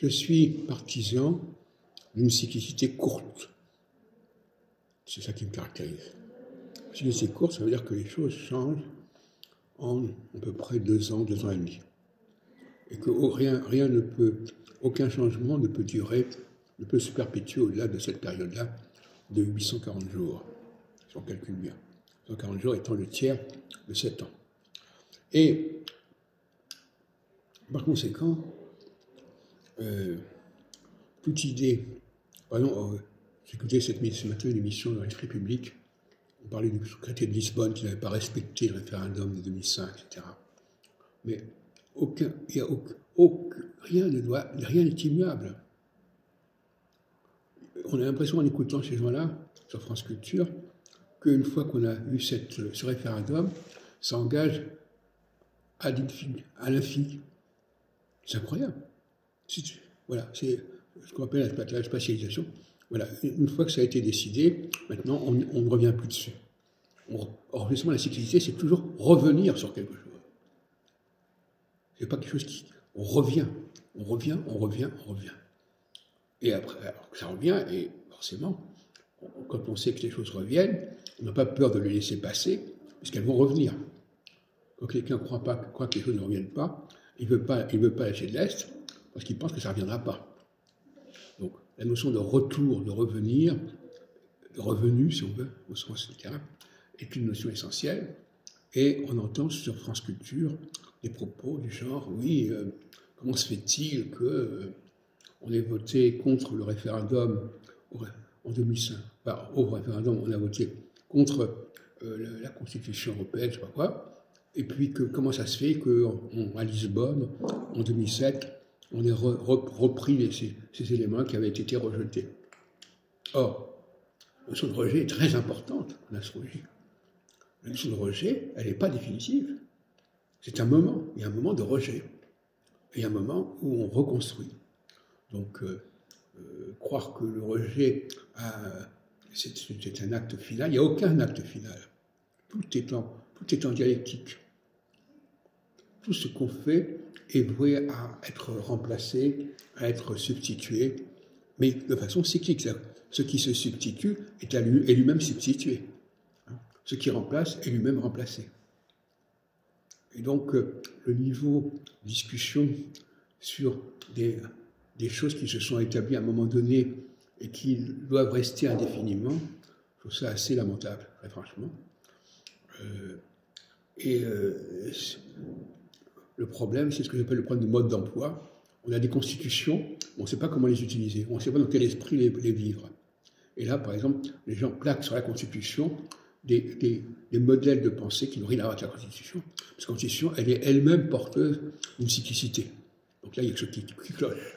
Je suis partisan d'une cyclicité courte. C'est ça qui me caractérise. Si c'est court, ça veut dire que les choses changent en à peu près 2 ans, 2 ans et demi. Et que rien ne peut, aucun changement ne peut durer, ne peut se perpétuer au-delà de cette période-là de 840 jours, si on calcule bien. 840 jours étant le tiers de 7 ans. Et par conséquent, toute idée, par exemple, j'écoutais ce matin une émission dans l'Esprit public, on parlait du traité de Lisbonne qui n'avait pas respecté le référendum de 2005, etc. Mais rien n'est immuable. On a l'impression en écoutant ces gens-là, sur France Culture, qu'une fois qu'on a eu ce référendum, ça engage à l'infini. C'est incroyable. Voilà, c'est ce qu'on appelle la spatialisation. Voilà, une fois que ça a été décidé, maintenant, on ne revient plus dessus. Or, justement, la cyclicité, c'est toujours revenir sur quelque chose. C'est pas quelque chose qui... On revient. Et après, alors que ça revient, et forcément, quand on sait que les choses reviennent, on n'a pas peur de les laisser passer, puisqu'elles vont revenir. Quand quelqu'un croit que les choses ne reviennent pas, il ne veut pas lâcher de l'Est, parce qu'il pense que ça ne reviendra pas. Donc, la notion de retour, de revenir, de revenu, si on veut, au sens littéral, est une notion essentielle. Et on entend sur France Culture des propos du genre, oui, comment se fait-il qu'on ait voté contre le référendum en 2005 au référendum, on a voté contre la Constitution européenne, je ne sais pas quoi, et puis comment ça se fait qu'à Lisbonne, en 2007, on ait repris ces éléments qui avaient été rejetés. Or, la notion de rejet est très importante en astrologie. La notion de rejet, elle n'est pas définitive. C'est un moment. Il y a un moment de rejet. Et il y a un moment où on reconstruit. Donc, croire que le rejet, c'est un acte final, il n'y a aucun acte final. Tout est en dialectique. Tout ce qu'on fait est voué à être remplacé, à être substitué, mais de façon cyclique. Ce qui se substitue est lui-même substitué. Ce qui remplace est lui-même remplacé. Et donc, le niveau de discussion sur des choses qui se sont établies à un moment donné et qui doivent rester indéfiniment, je trouve ça assez lamentable, très franchement. Le problème, c'est ce que j'appelle le problème de mode d'emploi. On a des constitutions, on ne sait pas comment les utiliser, on ne sait pas dans quel esprit les vivre. Et là, par exemple, les gens plaquent sur la Constitution des modèles de pensée qui n'ont rien à voir avec la Constitution. Parce que la Constitution, elle est elle-même porteuse d'une cyclicité. Donc là, il y a quelque chose qui cloche.